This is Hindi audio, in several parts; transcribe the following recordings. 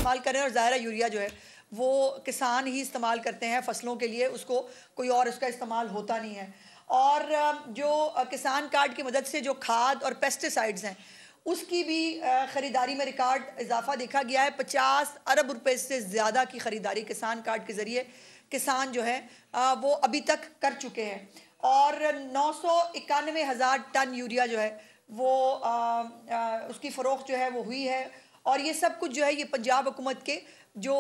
इस्तेमाल कर रहे हैं और ज़ाहिर है यूरिया जो है वो किसान ही इस्तेमाल करते हैं फसलों के लिए, उसको कोई और उसका इस्तेमाल होता नहीं है। और जो किसान कार्ड की मदद से जो खाद और पेस्टिसाइड्स हैं उसकी भी ख़रीदारी में रिकॉर्ड इजाफा देखा गया है। 50 अरब रुपए से ज़्यादा की ख़रीदारी किसान कार्ड के ज़रिए किसान जो है वो अभी तक कर चुके हैं और 991,000 टन यूरिया जो है वो उसकी फ़रोख्त जो है वो हुई है। और ये सब कुछ जो है ये पंजाब हुकूमत के जो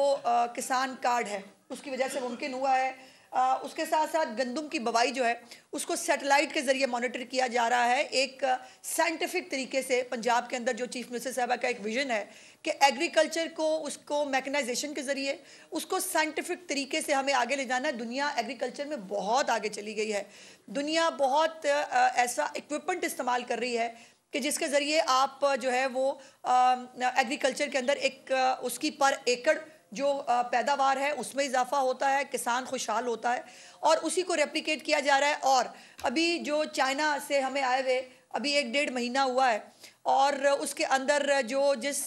किसान कार्ड है उसकी वजह से मुमकिन हुआ है। उसके साथ साथ गंदम की बवाई जो है उसको सैटेलाइट के ज़रिए मॉनिटर किया जा रहा है एक साइंटिफिक तरीके से। पंजाब के अंदर जो चीफ मिनिस्टर साहबा का एक विजन है कि एग्रीकल्चर को उसको मैकेनाइजेशन के ज़रिए उसको साइंटिफिक तरीके से हमें आगे ले जाना है। दुनिया एग्रीकल्चर में बहुत आगे चली गई है, दुनिया बहुत ऐसा इक्विपमेंट इस्तेमाल कर रही है कि जिसके ज़रिए आप जो है वो एग्रीकल्चर के अंदर एक उसकी पर एकड़ जो पैदावार है उसमें इजाफा होता है, किसान खुशहाल होता है और उसी को रेप्लिकेट किया जा रहा है। और अभी जो चाइना से हमें आए हुए अभी 1-1.5 महीना हुआ है और उसके अंदर जो जिस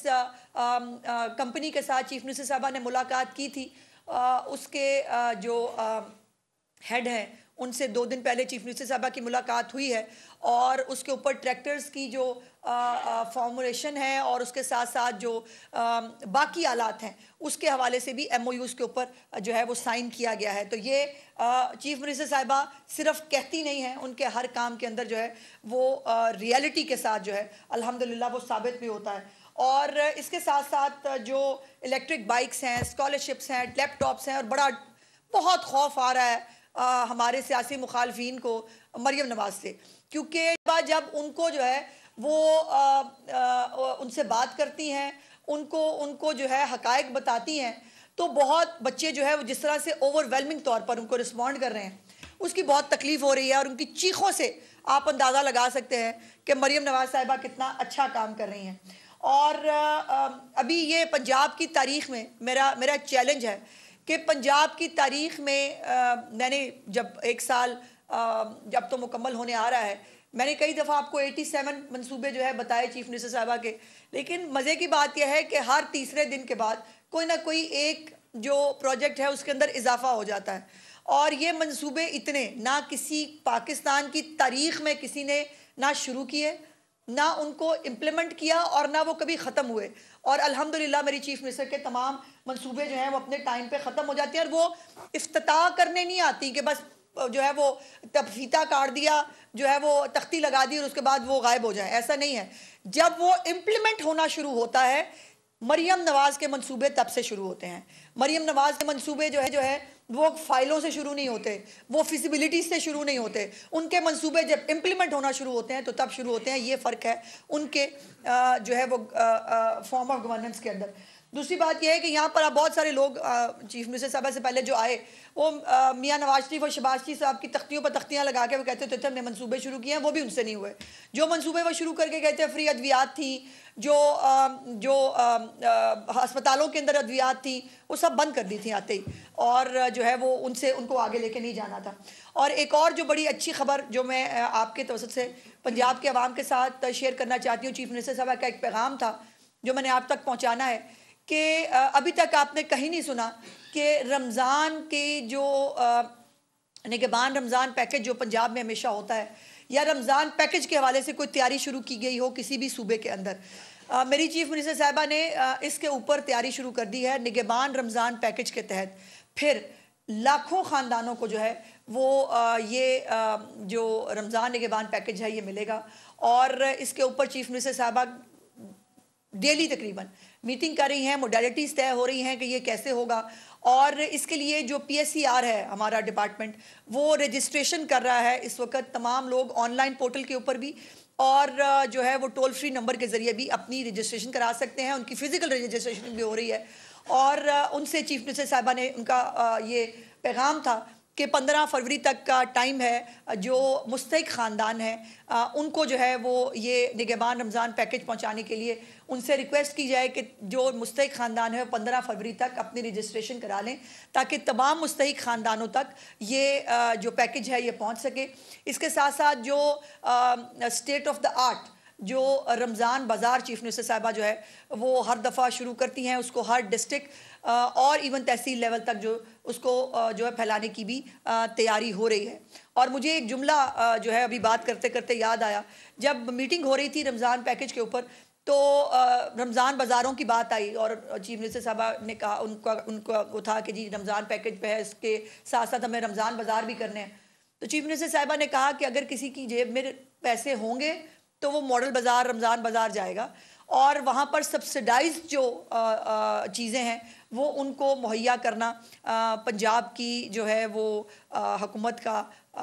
कंपनी के साथ चीफ मिनिस्टर साहबा ने मुलाकात की थी उसके जो हेड हैं उनसे 2 दिन पहले चीफ मिनिस्टर साहबा की मुलाकात हुई है और उसके ऊपर ट्रैक्टर्स की जो फॉर्मुलेशन है और उसके साथ साथ जो बाकी आलात हैं उसके हवाले से भी MOUs के ऊपर जो है वो साइन किया गया है। तो ये चीफ मिनिस्टर साहिबा सिर्फ कहती नहीं हैं, उनके हर काम के अंदर जो है वो रियलिटी के साथ जो है अल्हम्दुलिल्लाह वो साबित भी होता है। और इसके साथ साथ जो इलेक्ट्रिक बाइक्स हैं, स्कॉलरशिप्स हैं, लैपटॉप्स हैं और बहुत खौफ आ रहा है हमारे सियासी मुखालफिन को मरियम नवाज से, क्योंकि जब उनको जो है वो उनसे बात करती हैं, उनको जो है हकायक बताती हैं तो बहुत बच्चे जो है वो जिस तरह से ओवरवेलमिंग तौर पर उनको रिस्पॉन्ड कर रहे हैं उसकी बहुत तकलीफ हो रही है। और उनकी चीखों से आप अंदाज़ा लगा सकते हैं कि मरियम नवाज साहिबा कितना अच्छा काम कर रही हैं। और अभी ये पंजाब की तारीख़ में मेरा चैलेंज है कि पंजाब की तारीख़ में मैंने जब 1 साल जब तो मुकम्मल होने आ रहा है, मैंने कई दफ़ा आपको 87 मंसूबे जो है बताए चीफ मिनिस्टर साहबा के, लेकिन मज़े की बात यह है कि हर तीसरे दिन के बाद कोई ना कोई एक जो प्रोजेक्ट है उसके अंदर इजाफा हो जाता है। और ये मंसूबे इतने ना किसी पाकिस्तान की तारीख़ में किसी ने ना शुरू किए, ना उनको इम्प्लीमेंट किया और ना वो कभी ख़त्म हुए। और अल्हम्दुलिल्लाह मेरी चीफ मिनिस्टर के तमाम मंसूबे जो हैं वो अपने टाइम पे ख़त्म हो जाते हैं और वो इफ्तिताह करने नहीं आती कि बस जो है वो तब फीता काट दिया, जो है वो तख्ती लगा दी और उसके बाद वो गायब हो जाए, ऐसा नहीं है। जब वो इम्प्लीमेंट होना शुरू होता है, मरियम नवाज के मंसूबे तब से शुरू होते हैं। मरियम नवाज के मंसूबे जो है वो फाइलों से शुरू नहीं होते, वो फिजिबिलिटी से शुरू नहीं होते। उनके मंसूबे जब इम्प्लीमेंट होना शुरू होते हैं तो तब शुरू होते हैं। ये फ़र्क है उनके जो है वो फॉर्म ऑफ गवर्नेंस के अंदर। दूसरी बात यह है कि यहाँ पर आप बहुत सारे लोग चीफ मिनिस्टर साहब से पहले जो आए वो मियाँ नवाज शरीफ और शहबाज शरीफ साहब की तख्तियों पर तख्तियाँ लगा के वो कहते थे हमने मंसूबे शुरू किए हैं, वो भी उनसे नहीं हुए। जो मंसूबे वो शुरू करके गए थे, फ्री अद्वियात थी, जो अस्पतालों के अंदर अद्वियात थी, वो सब बंद कर दी थी आते ही, और जो है वो उनको आगे लेके नहीं जाना था। और एक और जो बड़ी अच्छी खबर जो मैं आपके तवसत से पंजाब के अवाम के साथ शेयर करना चाहती हूँ, चीफ मिनिस्टर साहब का एक पैगाम था जो मैंने आप तक पहुँचाना है कि अभी तक आपने कहीं नहीं सुना कि रमज़ान के जो निगहबान रमज़ान पैकेज जो पंजाब में हमेशा होता है या रमज़ान पैकेज के हवाले से कोई तैयारी शुरू की गई हो किसी भी सूबे के अंदर। मेरी चीफ मिनिस्टर साहिबा ने इसके ऊपर तैयारी शुरू कर दी है निगहबान रमज़ान पैकेज के तहत। फिर लाखों ख़ानदानों को जो है वो ये जो रमज़ान निगहबान पैकेज है ये मिलेगा। और इसके ऊपर चीफ मिनिस्टर साहिबा डेली तकरीबन मीटिंग कर रही हैं, मोडालिटीज़ तय हो रही हैं कि ये कैसे होगा। और इसके लिए जो PSCR है हमारा डिपार्टमेंट वो रजिस्ट्रेशन कर रहा है इस वक्त। तमाम लोग ऑनलाइन पोर्टल के ऊपर भी और जो है वो टोल फ्री नंबर के ज़रिए भी अपनी रजिस्ट्रेशन करा सकते हैं। उनकी फ़िज़िकल रजिस्ट्रेशन भी हो रही है। और उनसे चीफ मिनिस्टर साहिबा ने उनका ये पैगाम था कि 15 फरवरी तक का टाइम है। जो मुस्तहिक ख़ानदान है उनको जो है वो ये निगहबान रमज़ान पैकेज पहुंचाने के लिए उनसे रिक्वेस्ट की जाए कि जो मुस्तहिक ख़ानदान है 15 फरवरी तक अपनी रजिस्ट्रेशन करा लें ताकि तमाम मुस्तहिक ख़ानदानों तक ये जो पैकेज है ये पहुंच सके। इसके साथ साथ जो स्टेट ऑफ द आर्ट जो रमज़ान बाज़ार चीफ मिनिस्टर साहिबा जो है वो हर दफ़ा शुरू करती हैं, उसको हर डिस्ट्रिक्ट और इवन तहसील लेवल तक जो उसको जो है फैलाने की भी तैयारी हो रही है। और मुझे एक जुमला जो है अभी बात करते करते याद आया, जब मीटिंग हो रही थी रमज़ान पैकेज के ऊपर, तो रमज़ान बाज़ारों की बात आई और चीफ मिनिस्टर साहबा ने कहा, उनका वो था कि जी रमज़ान पैकेज पे है, इसके साथ साथ हमें रमज़ान बाज़ार भी करने हैं। तो चीफ मिनिस्टर साहबा ने कहा कि अगर किसी की जेब में पैसे होंगे तो वो मॉडल बाज़ार रमज़ान बाज़ार जाएगा और वहाँ पर सब्सिडाइज जो चीज़ें हैं वो उनको मुहैया करना पंजाब की जो है वो हुकूमत का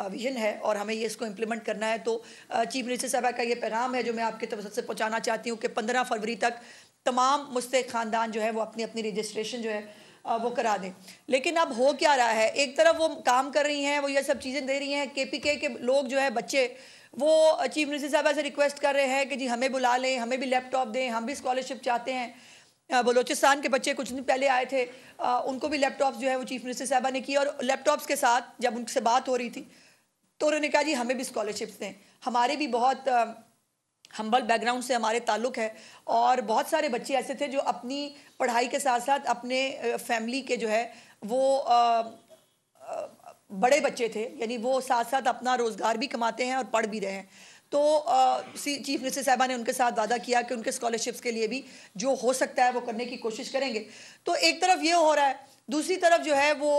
विजन है और हमें ये इसको इम्प्लीमेंट करना है। तो चीफ मिनिस्टर साहबा का ये पैगाम है जो मैं आपकी तरफ से पहुँचाना चाहती हूँ कि 15 फरवरी तक तमाम मुस्तहिक़ ख़ानदान जो है वो अपनी अपनी रजिस्ट्रेशन जो है वो करा दें। लेकिन अब हो क्या रहा है, एक तरफ वो काम कर रही हैं, वो ये सब चीज़ें दे रही हैं, KPK के लोग जो है बच्चे वो चीफ मिनिस्टर साहबा से रिक्वेस्ट कर रहे हैं कि जी हमें बुला लें, हमें भी लैपटॉप दें, हम भी स्कॉलरशिप चाहते हैं। बलूचिस्तान के बच्चे कुछ दिन पहले आए थे, उनको भी लैपटॉप्स जो है वो चीफ मिनिस्टर साहबा ने किया और लैपटॉप्स के साथ जब उनसे बात हो रही थी तो उन्होंने कहा जी हमें भी स्कॉलरशिप्स दें। हमारे भी बहुत हम्बल बैकग्राउंड से हमारे ताल्लुक़ है और बहुत सारे बच्चे ऐसे थे जो अपनी पढ़ाई के साथ साथ अपने फैमिली के जो है वो बड़े बच्चे थे, यानी वो साथ साथ अपना रोज़गार भी कमाते हैं और पढ़ भी रहे हैं। तो चीफ मिनिस्टर साहबा ने उनके साथ वादा किया कि उनके स्कॉलरशिप्स के लिए भी जो हो सकता है वो करने की कोशिश करेंगे। तो एक तरफ ये हो रहा है, दूसरी तरफ जो है वो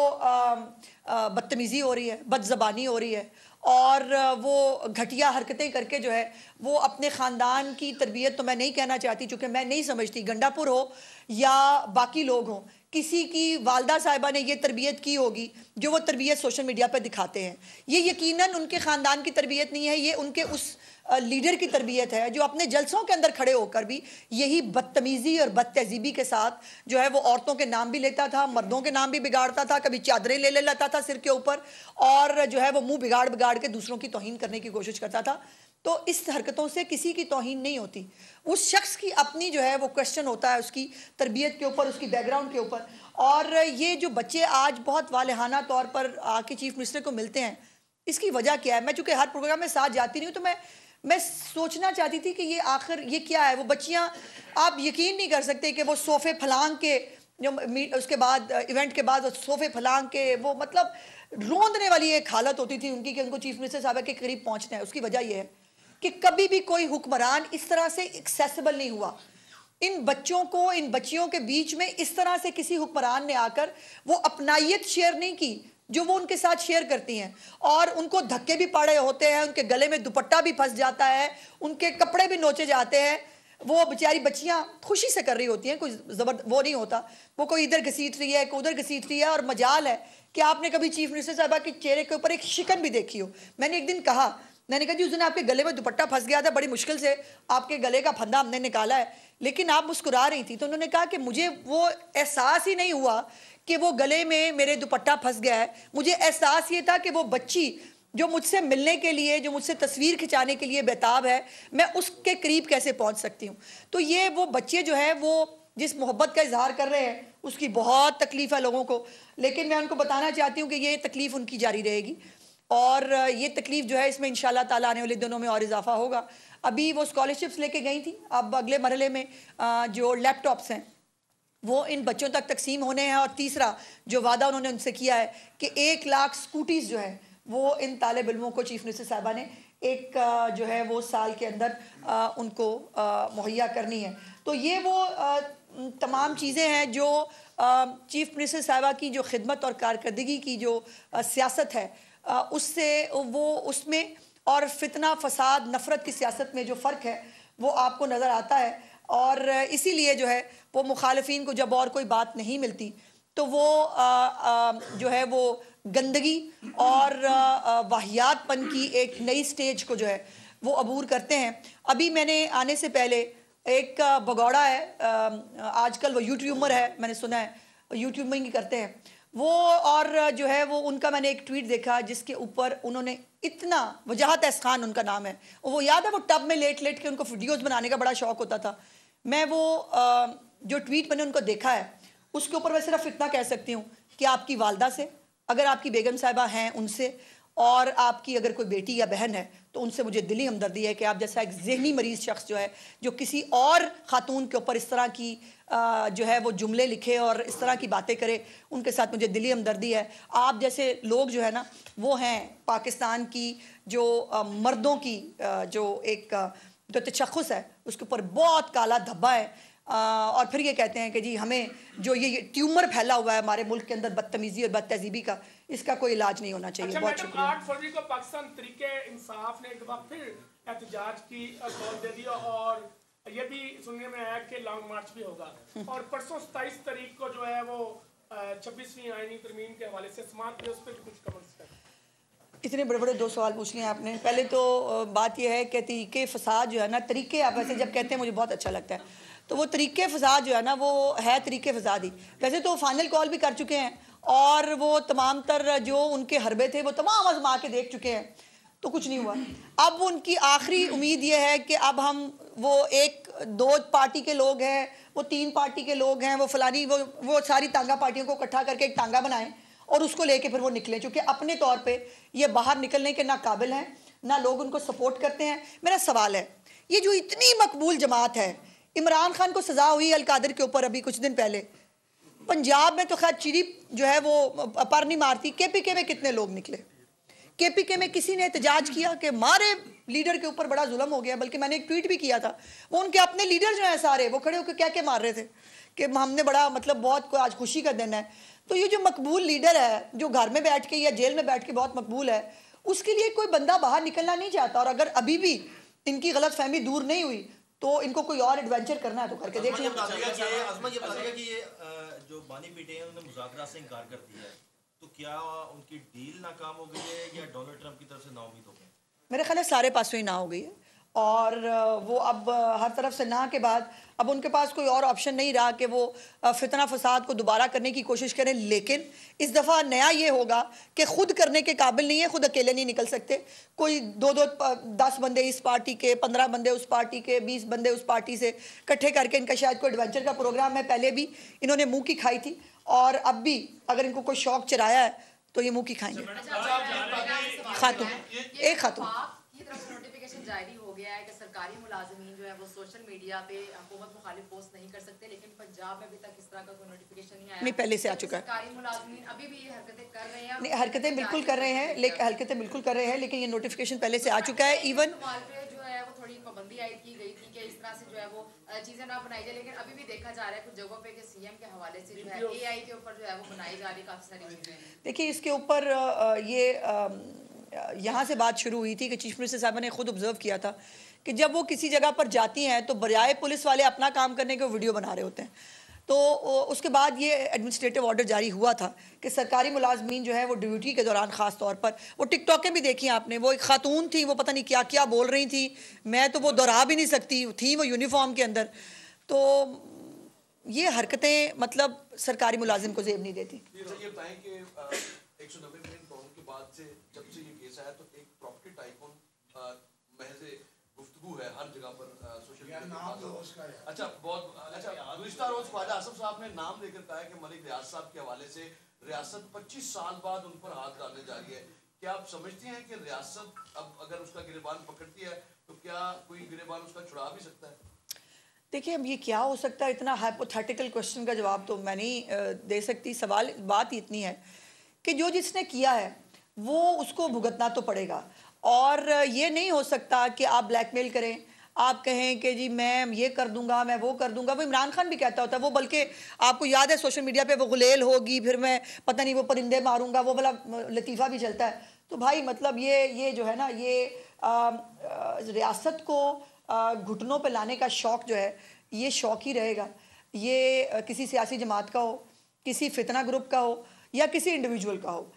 बदतमीज़ी हो रही है, बदज़बानी हो रही है और वो घटिया हरकतें करके जो है वो अपने ख़ानदान की तरबियत, तो मैं नहीं कहना चाहती चूँकि मैं नहीं समझती गंडापुर हो या बाकी लोग हों, किसी की वालदा साहिबा ने ये तरबियत की होगी जो वो तरबियत सोशल मीडिया पर दिखाते हैं। ये यकीनन उनके ख़ानदान की तरबियत नहीं है, ये उनके उस लीडर की तरबियत है जो अपने जलसों के अंदर खड़े होकर भी यही बदतमीज़ी और बदतहजीबी के साथ जो है वो औरतों के नाम भी लेता था, मर्दों के नाम भी बिगाड़ता था, कभी चादरें ले लेता था सिर के ऊपर और जो है वो मुंह बिगाड़ बिगाड़ के दूसरों की तौहीन करने की कोशिश करता था। तो इस हरकतों से किसी की तौहीन नहीं होती, उस शख्स की अपनी जो है वो क्वेश्चन होता है उसकी तरबियत के ऊपर, उसकी बैकग्राउंड के ऊपर। और ये जो बच्चे आज बहुत वालेहाना तौर पर आके चीफ मिनिस्टर को मिलते हैं, इसकी वजह क्या है? मैं चूँकि हर प्रोग्राम में साथ जाती नहीं हूँ तो मैं सोचना चाहती थी कि ये आखिर ये क्या है। वो बच्चियाँ, आप यकीन नहीं कर सकते कि वो सोफ़े फलांग के जो उसके बाद इवेंट के बाद सोफ़े फलांग के वो मतलब रोंदने वाली एक हालत होती थी उनकी कि उनको चीफ मिनिस्टर साहब के करीब पहुँचना है। उसकी वजह यह है कि कभी भी कोई हुक्मरान इस तरह से एक्सेसिबल नहीं हुआ। इन बच्चों को, इन बच्चियों के बीच में इस तरह से किसी हुक्मरान ने आकर वो अपनायत शेयर नहीं की जो वो उनके साथ शेयर करती हैं और उनको धक्के भी पड़े होते हैं, उनके गले में दुपट्टा भी फंस जाता है, उनके कपड़े भी नोचे जाते हैं। वो बेचारी बच्चियां खुशी से कर रही होती हैं, कोई वो नहीं होता, वो कोई इधर घसीट रही है, कोई उधर घसीट रही है। और मजाल है कि आपने कभी चीफ मिनिस्टर साहबा के चेहरे के ऊपर एक शिकन भी देखी हो। मैंने एक दिन कहा, मैंने कहा जी उस दिन आपके गले में दुपट्टा फंस गया था, बड़ी मुश्किल से आपके गले का फंदा हमने निकाला है, लेकिन आप मुस्कुरा रही थी। तो उन्होंने कहा कि मुझे वो एहसास ही नहीं हुआ कि वो गले में मेरे दुपट्टा फंस गया है, मुझे एहसास ये था कि वो बच्ची जो मुझसे मिलने के लिए, जो मुझसे तस्वीर खिंचाने के लिए बेताब है, मैं उसके करीब कैसे पहुंच सकती हूँ। तो ये वो बच्चे जो है वो जिस मोहब्बत का इजहार कर रहे हैं उसकी बहुत तकलीफ़ है लोगों को, लेकिन मैं उनको बताना चाहती हूँ कि ये तकलीफ़ उनकी जारी रहेगी और ये तकलीफ़ जो है इसमें इंशाल्लाह ताला आने वाले दिनों में और इजाफा होगा। अभी वो स्कॉलरशिप्स लेके गई थी, अब अगले मरहले में जो लैपटॉप्स हैं वो इन बच्चों तक तकसीम होने हैं। और तीसरा जो वादा उन्होंने उनसे किया है कि 1 लाख स्कूटीज़ जो है वो इन तालिब इल्मों को चीफ मिनिस्टर साहिबा ने एक जो है वो साल के अंदर उनको मुहैया करनी है। तो ये वो तमाम चीज़ें हैं जो चीफ मिनिस्टर साहिबा की जो खिदमत और कारकर्दगी की जो सियासत है उससे वो उसमें और फितना फसाद नफ़रत की सियासत में जो फ़र्क है वो आपको नज़र आता है। और इसीलिए जो है वो मुखालिफिन को जब और कोई बात नहीं मिलती तो वो जो है वो गंदगी और वाहियातपन की एक नई स्टेज को जो है वो अबूर करते हैं। अभी मैंने आने से पहले एक भगौड़ा है, आजकल वो यूट्यूबर है, मैंने सुना है यूट्यूबिंग करते हैं वो, और जो है वो उनका मैंने एक ट्वीट देखा जिसके ऊपर उन्होंने इतना, वजाहत एहस खान उनका नाम है, वो याद है वो टब में लेट लेट के उनको वीडियोज़ बनाने का बड़ा शौक़ होता था। मैं वो जो ट्वीट मैंने उनको देखा है उसके ऊपर मैं सिर्फ इतना कह सकती हूँ कि आपकी वालदा से, अगर आपकी बेगम साहिबा हैं उनसे, और आपकी अगर कोई बेटी या बहन है तो उनसे मुझे दिली हमदर्दी है कि आप जैसा एक जहनी मरीज़ शख्स जो है, जो किसी और ख़ातून के ऊपर इस तरह की जो है वो जुमले लिखे और इस तरह की बातें करे, उनके साथ मुझे दिली हमदर्दी है। आप जैसे लोग जो है ना, वो हैं पाकिस्तान की जो मर्दों की जो एक जो तशख़्ख़ुस है, उसके ऊपर बहुत काला धब्बा है। और फिर ये कहते हैं कि जी हमें जो ये ट्यूमर फैला हुआ है हमारे मुल्क के अंदर बदतमीज़ी और बदतहजीबी का, इसका कोई इलाज नहीं होना चाहिए। बहुत शुक्रिया। 8 फरवरी को पाकिस्तान तरीके इंसाफ ने एक बार फिर एहतजाज की कॉल दे दी और ये भी सुनने में आया कि लॉन्ग मार्च भी होगा। और परसों 27 तारीख को जो है वो 26वीं आईनी तरमीम के हवाले से समाअत पे उस पर कुछ कमेंट्स करें। इतने बड़े बड़े 2 सवाल पूछ लिए आपने। पहले तो बात यह है कि तरीके फसाद जो है ना, तरीके आप वैसे जब कहते हैं मुझे बहुत अच्छा लगता है, तो वो तरीके फसाद जो है ना वो है तरीके फसाद ही। वैसे तो फाइनल कॉल भी कर चुके हैं और वो तमाम तर जो उनके हरबे थे वो तमाम आजमा के देख चुके हैं, तो कुछ नहीं हुआ। अब उनकी आखिरी उम्मीद ये है कि अब हम वो 1-2 पार्टी के लोग हैं, वो 3 पार्टी के लोग हैं, वो फलानी वो सारी तांगा पार्टियों को इकट्ठा करके एक तांगा बनाएं और उसको लेके फिर वो निकलें, क्योंकि अपने तौर पे ये बाहर निकलने के ना काबिल हैं, ना लोग उनको सपोर्ट करते हैं। मेरा सवाल है, ये जो इतनी मकबूल जमात है, इमरान खान को सज़ा हुई अलकादर के ऊपर अभी कुछ दिन पहले, पंजाब में तो खैर चिड़ी जो है वो पर नहीं मारती, KPK में कितने लोग निकले? KPK में किसी ने एहतजाज किया कि हमारे लीडर के ऊपर बड़ा जुल्म हो गया? बल्कि मैंने एक ट्वीट भी किया था, वो उनके अपने लीडर जो हैं सारे वो खड़े होकर क्या मार रहे थे कि हमने बड़ा मतलब बहुत आज खुशी का दिन है। तो ये जो मकबूल लीडर है, जो घर में बैठ के या जेल में बैठ के बहुत मकबूल है, उसके लिए कोई बंदा बाहर निकलना नहीं चाहता। और अगर अभी भी इनकी गलत फहमी दूर नहीं हुई तो इनको कोई और एडवेंचर करना है तो करके देख लें। कि ये जो बानी पीटे हैं उन्होंने मुज़ाकरा से इनकार कर दिया है, तो क्या उनकी डील नाकाम हो गई है या डोनाल्ड ट्रंप की तरफ से नाउम्मीद हो गए? मेरे ख्याल है सारे पासों ही ना हो गई है और वो अब हर तरफ से ना के बाद अब उनके पास कोई और ऑप्शन नहीं रहा कि वो फितना फसाद को दोबारा करने की कोशिश करें। लेकिन इस दफ़ा नया ये होगा कि ख़ुद करने के काबिल नहीं है, ख़ुद अकेले नहीं निकल सकते। कोई 10 बंदे इस पार्टी के, 15 बंदे उस पार्टी के, 20 बंदे उस पार्टी से इकट्ठे करके इनका शायद कोई एडवेंचर का प्रोग्राम है। पहले भी इन्होंने मुँह की खाई थी और अब भी अगर इनको कोई शौक चराया है तो ये मुँह की खाएंगे। खातून, एक खातून जारी हो गया है कि सरकारी मुलाजमीन जो है वो सोशल मीडिया पे हुकूमत मुखालिफ पोस्ट नहीं कर सकते, लेकिन पंजाब में अभी तक इस तरह का कोई नोटिफिकेशन नहीं आया। नहीं, पहले से आ चुका है। सरकारी मुलाजमीन अभी भी ये हरकतें कर रहे हैं। नहीं, हरकतें बिल्कुल कर रहे हैं, लेकिन ये नोटिफिकेशन पहले से आ चुका है। इवन जो है वो थोड़ी पाबंदी आयद की गई थी कि इस तरह से जो है वो चीजें ना बनाई जाए, लेकिन अभी भी देखा जा रहा है कुछ जगहों पे कि CM के हवाले से जो है AI के ऊपर जो है वो बनाई जा रही काफी सारी चीजें। देखिए, इसके ऊपर ये यहाँ से बात शुरू हुई थी कि चीफ मिनिस्टर साहब ने खुद ऑब्जर्व किया था कि जब वो किसी जगह पर जाती हैं तो बजाय पुलिस वाले अपना काम करने के वीडियो बना रहे होते हैं। तो उसके बाद ये एडमिनिस्ट्रेटिव ऑर्डर जारी हुआ था कि सरकारी मुलाजमीन जो है वो ड्यूटी के दौरान ख़ास तौर पर वो टिकटॉकें भी देखी आपने, वो एक खातून थी, वो पता नहीं क्या क्या बोल रही थी, मैं तो वो दोहरा भी नहीं सकती थी, वो यूनिफॉर्म के अंदर। तो ये हरकतें मतलब सरकारी मुलाजिम को जेब नहीं देती। ये बताएं कि 190 मिलियन पाउंड के बाद से जब से ये केस आया तो एक प्रॉपर्टी टाइकून महज गुफ्तगू है हर जगह पर सोशल मीडिया। अच्छा, बहुत अच्छा। गुज़िश्ता रोज ख्वाजा आसिफ साहब ने नाम लेकर कहा है कि मलिक रियाज साहब के हवाले से रियासत 25 साल बाद उन पर हाथ डालने जा रही है। क्या आप समझती हैं कि रियासत अब अगर उसका गिरेबान पकड़ती है तो क्या कोई गिरेबान उसका छुड़ा भी सकता है? देखिए, अब ये क्या हो सकता है, इतना हाइपोथेटिकल क्वेश्चन का जवाब तो मैं नहीं दे सकती। सवाल बात ही इतनी है कि जो जिसने किया है वो उसको भुगतना तो पड़ेगा। और ये नहीं हो सकता कि आप ब्लैकमेल करें, आप कहें कि जी मैं ये कर दूंगा, मैं वो कर दूंगा। वो इमरान खान भी कहता होता है, वो बल्कि आपको याद है सोशल मीडिया पे वो गुलेल होगी, फिर मैं पता नहीं वो परिंदे मारूंगा, वो वाला लतीफ़ा भी चलता है। तो भाई मतलब ये जो है ना, ये रियासत को घुटनों पे लाने का शौक़ जो है ये शौक़ ही रहेगा। ये किसी सियासी जमात का हो, किसी फितना ग्रुप का हो या किसी इंडिविजुअल का हो।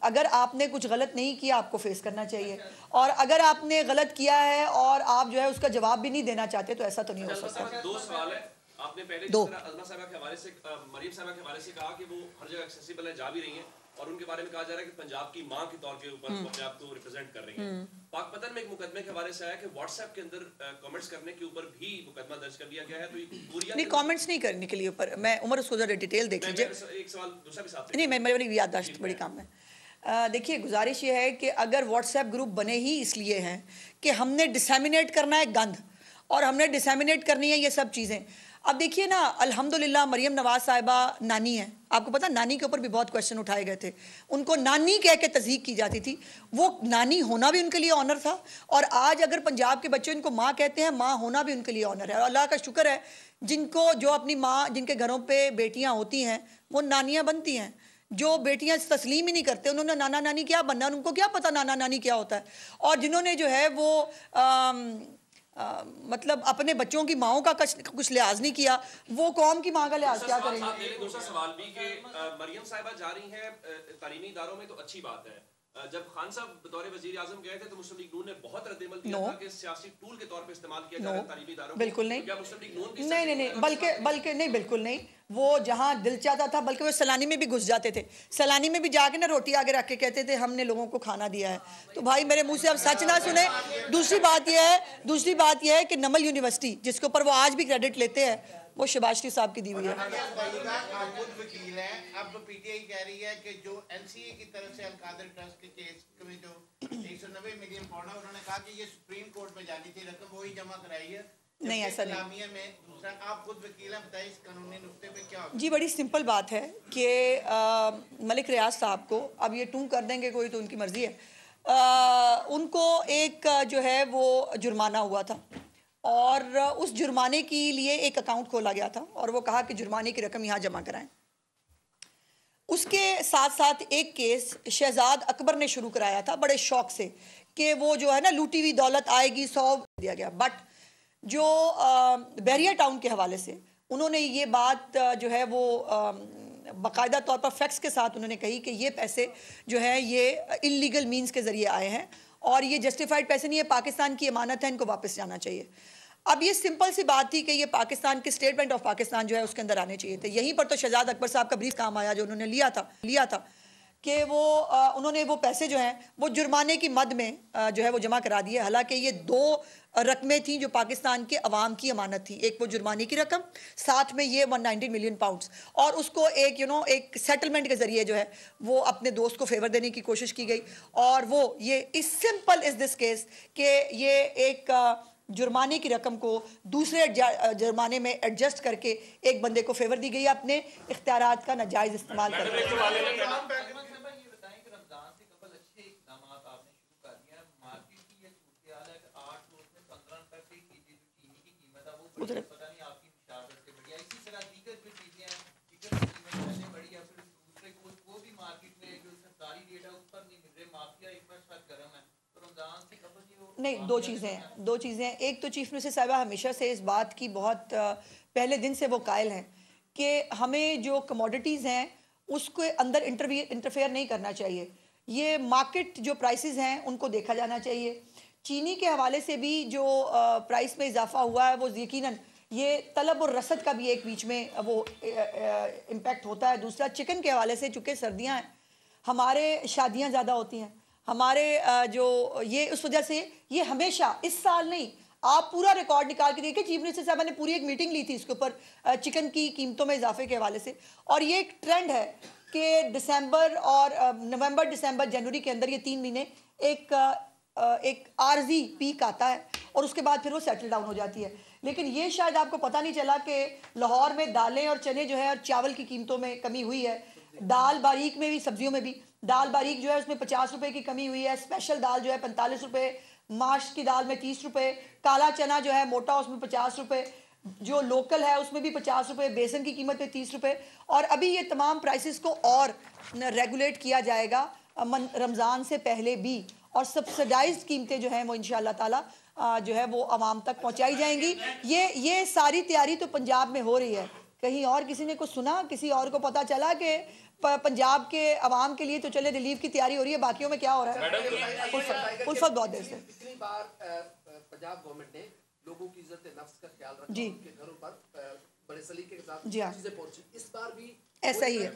अगर आपने कुछ गलत नहीं किया आपको फेस करना चाहिए, और अगर आपने गलत किया है और आप जो है उसका जवाब भी नहीं देना चाहते तो ऐसा तो नहीं हो सकता। 2 सवाल है। आपने पहले दो अज़मा साहिबा के हवाले से, मरीम साहिबा के हवाले से कहा कि वो हर जगह एक्सेसिबल है, जा भी रही हैं, और उनके बारे में कहा जा रहा है कि पंजाब की मां के तौर के ऊपर वो अपने आप को रिप्रेजेंट कर रही हैं। पाकपतन में एक मुकदमे के हवाले से आया कि व्हाट्सएप के अंदर कमेंट्स करने के ऊपर भी मुकदमा दर्ज कर दिया गया है। तो ये पूरी नहीं, कमेंट्स नहीं करने के लिए ऊपर मैं उमर उसको जरा डिटेल देख लीजिए। एक सवाल दूसरा भी साथ नहीं, मेरी याददाश्त बड़ी काम है। देखिए गुजारिश ये है कि अगर व्हाट्सएप ग्रुप बने ही इसलिए हैं कि हमने डिसैमिनेट करना है गंद और हमने डिसैमिनेट करनी है ये सब चीज़ें। अब देखिए ना, अल्हम्दुलिल्लाह मरियम नवाज साहिबा नानी है, आपको पता नानी के ऊपर भी बहुत क्वेश्चन उठाए गए थे, उनको नानी कह के तज़हीक की जाती थी, वो नानी होना भी उनके लिए ऑनर था। और आज अगर पंजाब के बच्चे इनको माँ कहते हैं, माँ होना भी उनके लिए ऑनर है। और अल्लाह का शुक्र है जिनको जो अपनी माँ, जिनके घरों पर बेटियाँ होती हैं वो नानियाँ बनती हैं। जो बेटियां तस्लीम ही नहीं करते, उन्होंने नाना नानी क्या बनना, उनको क्या पता नाना नानी क्या होता है। और जिन्होंने जो है वो मतलब अपने बच्चों की माओं का कुछ लिहाज नहीं किया, वो कौम की माँ का लिहाज क्या करेंगे। दूसरा सवाल भी कि मरियम साहिबा जा रही हैं तालीमी इदारों में तो अच्छी बात है, जब खान साहब बतौर वजीर आजम गए थे तो मुस्लिम लीग नून ने बहुत रद्द-ए-अमल किया था कि सियासी टूल के तौर पे इस्तेमाल किया जा रहा है तालीमी इदारों को। बिल्कुल नहीं, क्या मुस्लिम लीग नून भी नहीं, बल्कि नहीं, बिल्कुल नहीं। वो जहाँ दिल चाहता था, बल्कि वो सलानी में भी घुस जाते थे, सलानी में भी जाके ना रोटी आगे रख के कहते थे हमने लोगों को खाना दिया है। तो भाई मेरे मुंह से अब सच ना सुने। दूसरी बात यह है कि नमल यूनिवर्सिटी जिसके ऊपर वो आज भी क्रेडिट लेते हैं वो शहबाज शरीफ साहब की दी हुई है। आप खुद वकील हैं, अब पीटीआई कह रही है कि जो एनसीए की तरफ से अल-कादर ट्रस्ट के केस में जो 190 मिलियन पाउंड है, उन्होंने कहा कि ये सुप्रीम कोर्ट में जानी थी रकम, वही जमा कराई है। नहीं, ऐसा नहीं। में दूसरा आप खुद वकील हैं, बताइए इस कानूनी नुक्ते पे क्या होगा? जी बड़ी सिंपल बात है कि मलिक रियाज साहब को अब ये टूं कर देंगे कोई तो उनकी मर्जी है। उनको एक जो है वो जुर्माना हुआ था और उस जुर्माने के लिए एक अकाउंट खोला गया था और वो कहा कि जुर्माने की रकम यहाँ जमा कराएं। उसके साथ साथ एक केस शहजाद अकबर ने शुरू कराया था बड़े शौक से कि वो जो है ना लूटी हुई दौलत आएगी 100 दिया गया। बट जो बैरिया टाउन के हवाले से उन्होंने ये बात जो है वो बाकायदा तौर पर फैक्ट्स के साथ उन्होंने कही कि ये पैसे जो है ये इल्लीगल मीन्स के ज़रिए आए हैं और ये जस्टिफाइड पैसे नहीं है, पाकिस्तान की अमानत है, इनको वापस जाना चाहिए। अब ये सिंपल सी बात थी कि ये पाकिस्तान की स्टेट बैंक ऑफ पाकिस्तान जो है उसके अंदर आने चाहिए थे। यहीं पर तो शहजाद अकबर साहब का ब्रीफ काम आया जो उन्होंने लिया था कि वो उन्होंने वो पैसे जो हैं वो जुर्माने की मद में जो है वो जमा करा दिए। हालांकि ये 2 रकमें थी जो पाकिस्तान के अवाम की अमानत थी, एक वो जुर्माने की रकम, साथ में ये 190 मिलियन पाउंड्स, और उसको एक एक सेटलमेंट के ज़रिए जो है वो अपने दोस्त को फेवर देने की कोशिश की गई। और वो ये इस सिंपल इज़ दिस केस कि ये एक जुर्माने की रकम को दूसरे जुर्माने में एडजस्ट करके एक बंदे को फेवर दी गई, अपने इख्तियारात का नाजायज़ इस्तेमाल करके। उधर नहीं, दो चीज़ें हैं। एक तो चीफ मिनिस्टर साहिबा हमेशा से इस बात की बहुत पहले दिन से वो कायल हैं कि हमें जो कमोडिटीज़ हैं उसके अंदर इंटरफेयर नहीं करना चाहिए। ये मार्केट जो प्राइसेस हैं उनको देखा जाना चाहिए। चीनी के हवाले से भी जो प्राइस में इजाफा हुआ है वो यकीनन ये तलब और रसद का भी एक बीच में वो इम्पैक्ट होता है। दूसरा चिकन के हवाले से चूँकि सर्दियाँ हैं, हमारे शादियाँ ज़्यादा होती हैं, हमारे जो ये उस वजह से ये हमेशा, इस साल नहीं, आप पूरा रिकॉर्ड निकाल के देखिए, चीफ मिनिस्टर साहब ने पूरी एक मीटिंग ली थी इसके ऊपर चिकन की कीमतों में इजाफे के हवाले से। और ये एक ट्रेंड है कि दिसंबर और नवंबर, दिसंबर, जनवरी के अंदर ये 3 महीने एक आर्जी पीक आता है और उसके बाद फिर वो सेटल डाउन हो जाती है। लेकिन ये शायद आपको पता नहीं चला कि लाहौर में दालें और चने जो है और चावल की कीमतों में कमी हुई है। दाल बारीक में भी, सब्जियों में भी दाल बारीक जो है उसमें 50 रुपए की कमी हुई है। स्पेशल दाल जो है 45 रुपए, माश की दाल में 30 रुपए, काला चना जो है मोटा उसमें 50 रुपए, जो लोकल है उसमें भी 50 रुपए, बेसन की कीमत में 30 रुपए। और अभी ये तमाम प्राइसेस को और रेगुलेट किया जाएगा रमज़ान से पहले भी, और सब्सिडाइज्ड कीमतें जो हैं वो इंशाअल्लाह ताला जो है वो आवाम तक पहुंचाई जाएंगी। ये सारी तैयारी तो पंजाब में हो रही है। कहीं और किसी ने कुछ सुना, किसी और को पता चला कि पंजाब के अवाम के लिए तो चले रिलीफ की तैयारी हो रही है, बाकियों में क्या हो रहा है? उल्फत बहुत देर से पिछली बार पंजाब गवर्नमेंट ने लोगों की इज्जत नफ्स का ख्याल रखा, उनके घरों पर बड़े सलीके के साथ चीजें पहुंची। इस बार भी ऐसा ही है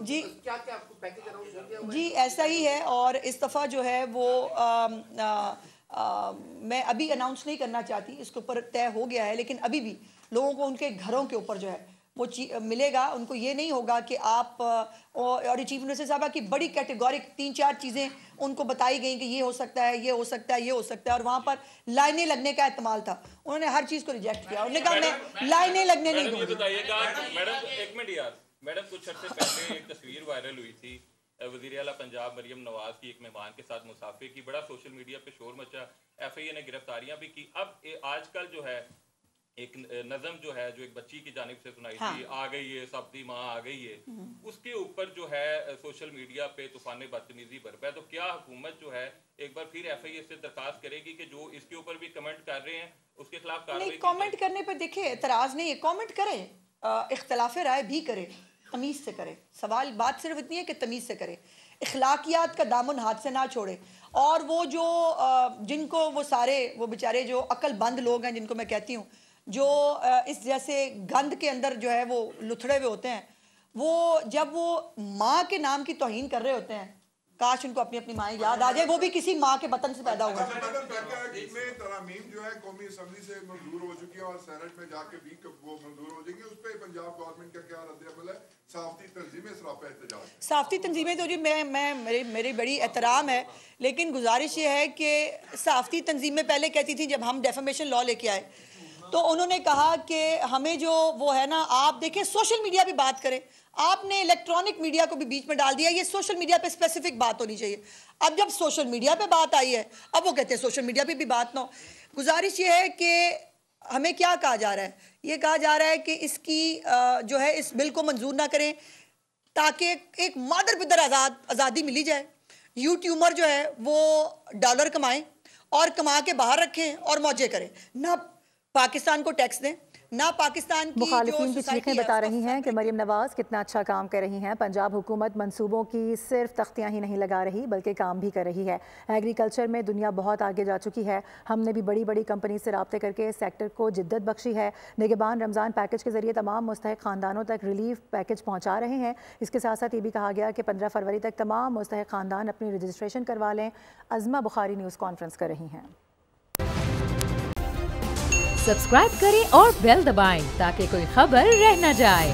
जी। क्या आपको पैकेज अनाउंस हो गया? जी ऐसा ही है, और इस दफ़ा जो है वो मैं अभी अनाउंस नहीं करना चाहती, इसके ऊपर तय हो गया है, लेकिन अभी भी लोगों को उनके घरों के ऊपर जो है वो मिलेगा, उनको ये नहीं होगा कि आप और चीफ मिनिस्टर साहबा की बड़ी कैटेगोरिक 3-4 चीज़ें उनको बताई गई कि ये हो सकता है, ये हो सकता है, ये हो सकता है, और वहाँ पर लाइनें लगने का एहतमाल था। उन्होंने हर चीज़ को रिजेक्ट किया, उन्होंने कहा मैं लाइनें लगने नहीं दूँगी। मैडम एक मिनट यार, मैडम कुछ अर्से पहले एक तस्वीर वायरल हुई थी वज़ीर आला पंजाब मरियम नवाज की एक मेहमान के साथ मुसाफे की, बड़ा सोशल मीडिया पे शोर मचा, FIA ने गिरफ्तारियां भी की। अब आजकल जो है एक नज़म जो है जो एक बच्ची की जानिब से सुनाई थी, आ गई है सब्दी माँ आ गई है, उसके ऊपर जो है सोशल मीडिया पे तूफान बदतमीजी बरपा है। तो क्या हुकूमत जो है एक बार फिर FIA से दरखास्त करेगी कि जो इसके ऊपर भी कमेंट कर रहे हैं उसके खिलाफ कार्रवाई? कमेंट करने पर देखिए एतराज़ नहीं है, कमेंट करे, इख्तलाफ राय भी करे, तमीज़ से करे। सवाल बात सिर्फ इतनी है कि तमीज़ से करे, इखलाकियात का दामन हाथ से ना छोड़े। और वो जो जिनको वो सारे वो बेचारे जो अक्लमंद लोग हैं, जिनको मैं कहती हूँ, जो इस जैसे गंद के अंदर जो है वो लुथड़े हुए होते हैं, वो जब वो माँ के नाम की तौहीन कर रहे होते हैं, काश उनको अपनी अपनी माँ याद आ जाए, वो भी किसी माँ के बतन से पैदा हुआ। तरमीम जो है कौमी असम्बली से मंजूर हो चुकी है और सेनेट में जाके भी वो मंजूर हो जाएंगे, उस पर पंजाब गवर्नमेंट का क्या रद्द-ए-अमल है? साफ़ती तंजीमें सरापा एहतजाज, साफ़ती तंजीमें तो जी मैं मेरी बड़ी एहतराम है, लेकिन गुजारिश ये है कि साफ़ती तंजीमें पहले कहती थी जब हम डेफेमेशन लॉ लेके आए तो उन्होंने कहा कि हमें जो वो है ना, आप देखें सोशल मीडिया पे बात करें, आपने इलेक्ट्रॉनिक मीडिया को भी बीच में डाल दिया, ये सोशल मीडिया पे स्पेसिफिक बात होनी चाहिए। अब जब सोशल मीडिया पे बात आई है, अब वो कहते हैं सोशल मीडिया पे भी बात ना हो। गुजारिश ये है कि हमें क्या कहा जा रहा है, ये कहा जा रहा है कि इसकी जो है इस बिल को मंजूर ना करें ताकि एक मादर पिदर आज़ादी मिली जाए। यूट्यूबर जो है वो डॉलर कमाएं और कमा के बाहर रखें और मौजे करें, ना पाकिस्तान को टैक्स दें, ना पाकिस्तान की मुखालिफिन की चीखें बता रही हैं कि मरियम नवाज कितना अच्छा काम कर रही हैं। पंजाब हुकूमत मंसूबों की सिर्फ तख्तियां ही नहीं लगा रही बल्कि काम भी कर रही है। एग्रीकल्चर में दुनिया बहुत आगे जा चुकी है, हमने भी बड़ी बड़ी कंपनी से रब्ते करके इस सेक्टर को जिद्दत बख्शी है। निगहबान रमज़ान पैकेज के जरिए तमाम मुस्तहिक ख़ानदानों तक रिलीफ पैकेज पहुँचा रहे हैं। इसके साथ साथ ये भी कहा गया कि 15 फरवरी तक तमाम मुस्तहिक ख़ानदान अपनी रजिस्ट्रेशन करवा लें। अज़मा बुखारी न्यूज़ कॉन्फ्रेंस कर रही हैं। सब्सक्राइब करें और बेल दबाएं ताकि कोई खबर रह न जाए।